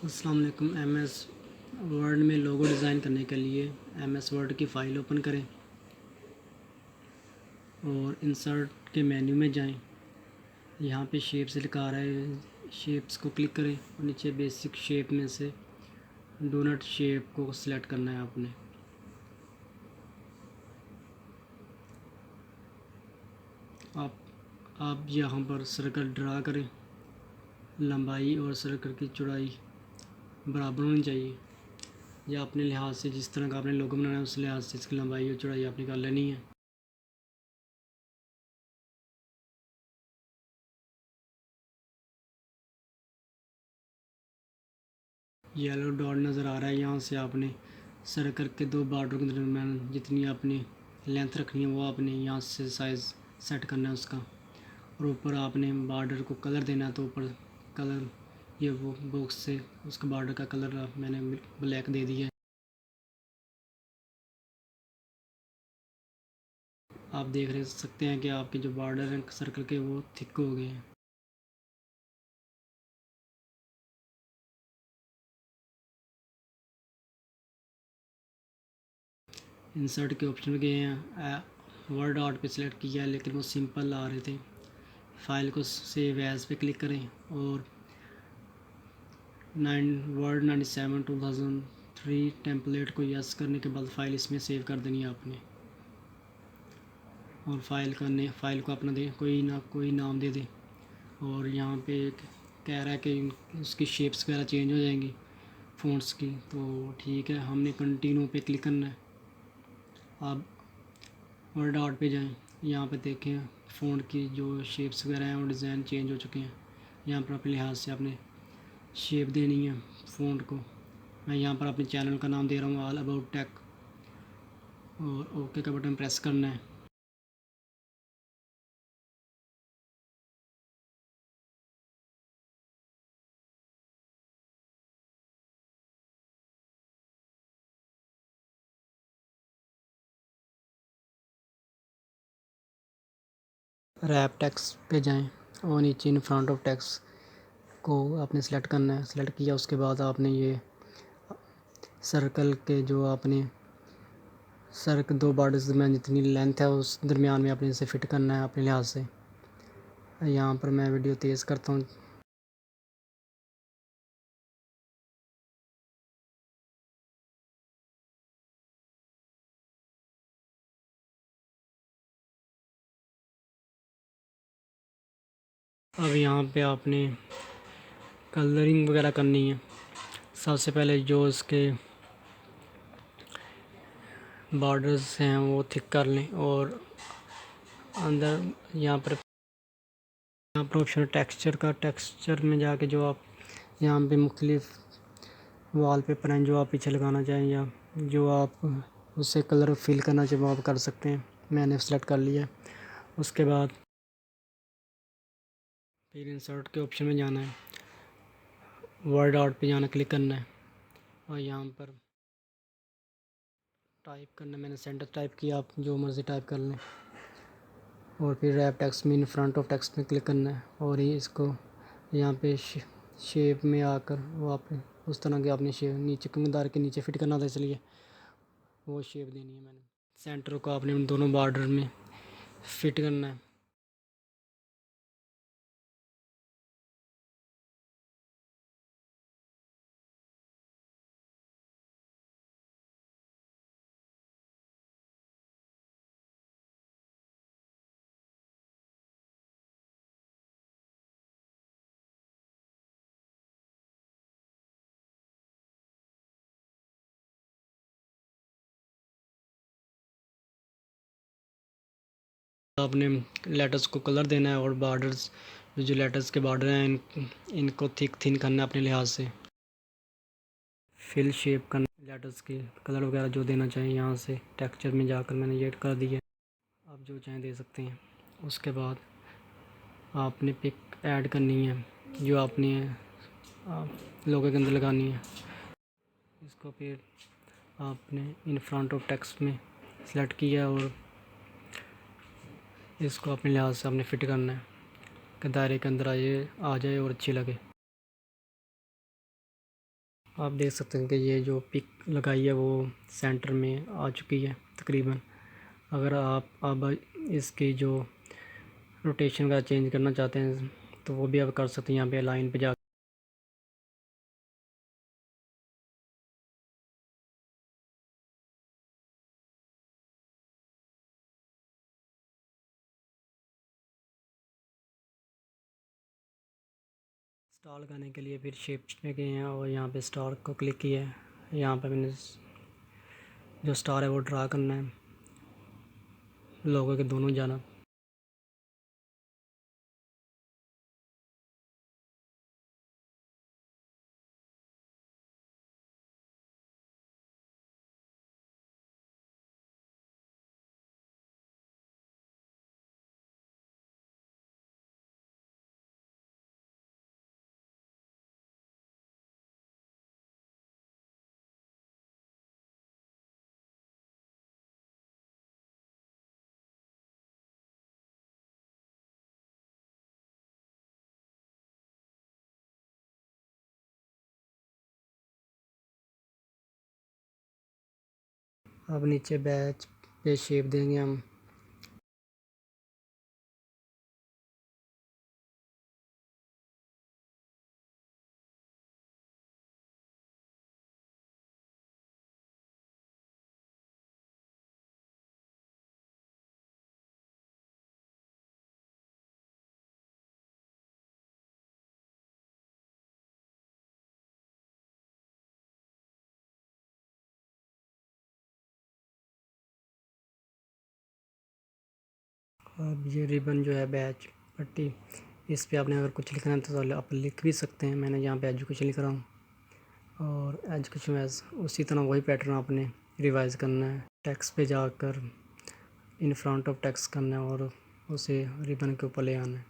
अस्सलाम वालेकुम। MS word में लोगो डिज़ाइन करने के लिए एमएस वर्ड की फ़ाइल ओपन करें और इंसर्ट के मेन्यू में जाएं। यहाँ पे शेप्स लिखा आ रहा है, शेप्स को क्लिक करें और नीचे बेसिक शेप में से डोनट शेप को सिलेक्ट करना है आपने। आप यहाँ पर सर्कल ड्रा करें। लंबाई और सर्कल की चौड़ाई बराबर होनी चाहिए, या अपने लिहाज से जिस तरह का आपने लोगो बनाना है उस लिहाज से इसकी लंबाई और चौड़ाई आपने कर लेनी है। येलो डॉट नज़र आ रहा है, यहाँ से आपने सर्कल के दो बार्डर के दरम्यान जितनी आपने लेंथ रखनी है वो आपने यहाँ से साइज़ सेट करना है उसका। और ऊपर आपने बार्डर को कलर देना है, तो ऊपर कलर ये वो बॉक्स से उसका बार्डर का कलर मैंने ब्लैक दे दिया है। आप देख रहे सकते हैं कि आपके जो बार्डर हैं सर्कल के वो थिक हो गए हैं। इंसर्ट के ऑप्शन में गए हैं, वर्ड आर्ट पे सिलेक्ट किया है लेकिन वो सिंपल आ रहे थे। फाइल को सेव एज पे क्लिक करें और वर्ड 97/2003 टेम्पलेट को यस करने के बाद फ़ाइल इसमें सेव कर देनी है आपने। और फ़ाइल को अपना कोई नाम दे दें। और यहाँ पे एक कह रहा है कि उसकी शेप्स वगैरह चेंज हो जाएंगी फ़ॉन्ट्स की, तो ठीक है, हमने कंटिन्यू पे क्लिक करना है। आप वर्ड आर्ट पे जाएं, यहाँ पे देखें फ़ॉन्ट की जो शेप्स वगैरह हैं वो डिज़ाइन चेंज हो चुके हैं। यहाँ पर अपने लिहाज से आपने शेप देनी है फ़ॉन्ट को। मैं यहाँ पर अपने चैनल का नाम दे रहा हूँ ऑल अबाउट टेक, और ओके का बटन प्रेस करना है। रैप टेक्स्ट पे जाएं और नीचे इन फ्रंट ऑफ टेक्स्ट को आपने सेलेक्ट करना है। सेलेक्ट किया उसके बाद आपने ये सर्कल के जो आपने सर्कल दो बॉर्डर्स में जितनी लेंथ है उस दरमियान में आपने इसे फिट करना है अपने लिहाज से। यहाँ पर मैं वीडियो तेज़ करता हूँ। अब यहाँ पे आपने कलरिंग वगैरह करनी है। सबसे पहले जो इसके बॉर्डर्स हैं वो थिक कर लें और अंदर यहाँ पर ऑप्शन टेक्सचर में जाके जो आप यहाँ पे मुख्तलिफ वॉलपेपर हैं जो आप पीछे लगाना चाहें या जो आप उससे कलर फिल करना चाहें वो आप कर सकते हैं। मैंने सेलेक्ट कर लिया। उसके बाद फिर इंसर्ट के ऑप्शन में जाना है, वर्ड आर्ट पे जाना क्लिक करना है और यहाँ पर टाइप करना है। मैंने सेंटर टाइप किया, आप जो मर्ज़ी टाइप कर लें। और फिर रैप टेक्स्ट में इन फ्रंट ऑफ टेक्स्ट में क्लिक करना है और ये इसको यहाँ पे शेप में आकर वो आपने उस तरह के आपने शेप नीचे कंगदार के नीचे फिट करना था, इसलिए वो शेप देनी है। मैंने सेंटर को आपने उन दोनों बॉर्डर में फिट करना है। आपने लेटर्स को कलर देना है और बॉर्डर्स जो लेटर्स के बॉर्डर हैं इनको थिक थिन करना है अपने लिहाज से। फिल शेप करना लेटर्स के कलर वगैरह जो देना चाहें यहाँ से टेक्सचर में जाकर मैंने ये कर दिया। आप जो चाहें दे सकते हैं। उसके बाद आपने पिक ऐड करनी है जो आपने लोगो के अंदर लगानी है। इसको फिर आपने इन फ्रंट ऑफ टेक्स्ट में सेलेक्ट किया और इसको अपने लिहाज से आपने फिट करना है कि दायरे के अंदर आ जाए और अच्छी लगे। आप देख सकते हैं कि ये जो पिक लगाई है वो सेंटर में आ चुकी है तकरीबन। अगर आप अब इसकी जो रोटेशन का चेंज करना चाहते हैं तो वो भी आप कर सकते हैं यहाँ पे लाइन पे जा। स्टार लगाने के लिए फिर शेप्स में गए हैं और यहाँ पे स्टार को क्लिक किया है। यहाँ पे मैंने जो स्टार है वो ड्रा करना है लोगों के दोनों जानब। अब नीचे बैच पे शेप देंगे हम। अब ये रिबन जो है बैच पट्टी, इस पे आपने अगर कुछ लिखना है तो आप लिख भी सकते हैं। मैंने यहाँ पे एजुकेशन लिख रहा हूँ और एजुकेशन वैस उसी तरह वही पैटर्न आपने रिवाइज करना है। टेक्स्ट पे जाकर इन फ्रंट ऑफ टेक्स्ट करना है और उसे रिबन के ऊपर ले आना है।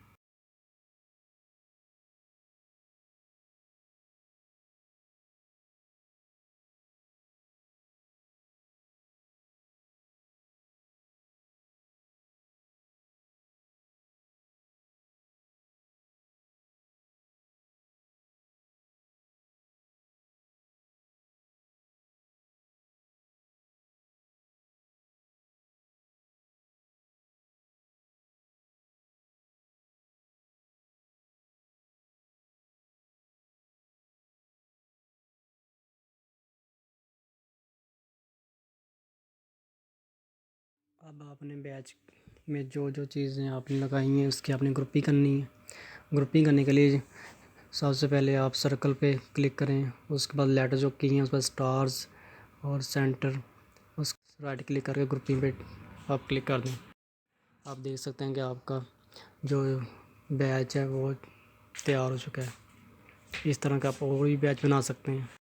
अब आपने बैच में जो जो चीज़ें आपने लगाई हैं उसकी आपने ग्रुपिंग करनी है। ग्रुपिंग करने के लिए सबसे पहले आप सर्कल पे क्लिक करें, उसके बाद लेटर जो की हैं उस पर स्टार्स और सेंटर, उस राइट क्लिक करके ग्रुपिंग पे आप क्लिक कर दें। आप देख सकते हैं कि आपका जो बैच है वो तैयार हो चुका है। इस तरह का आप और भी बैच बना सकते हैं।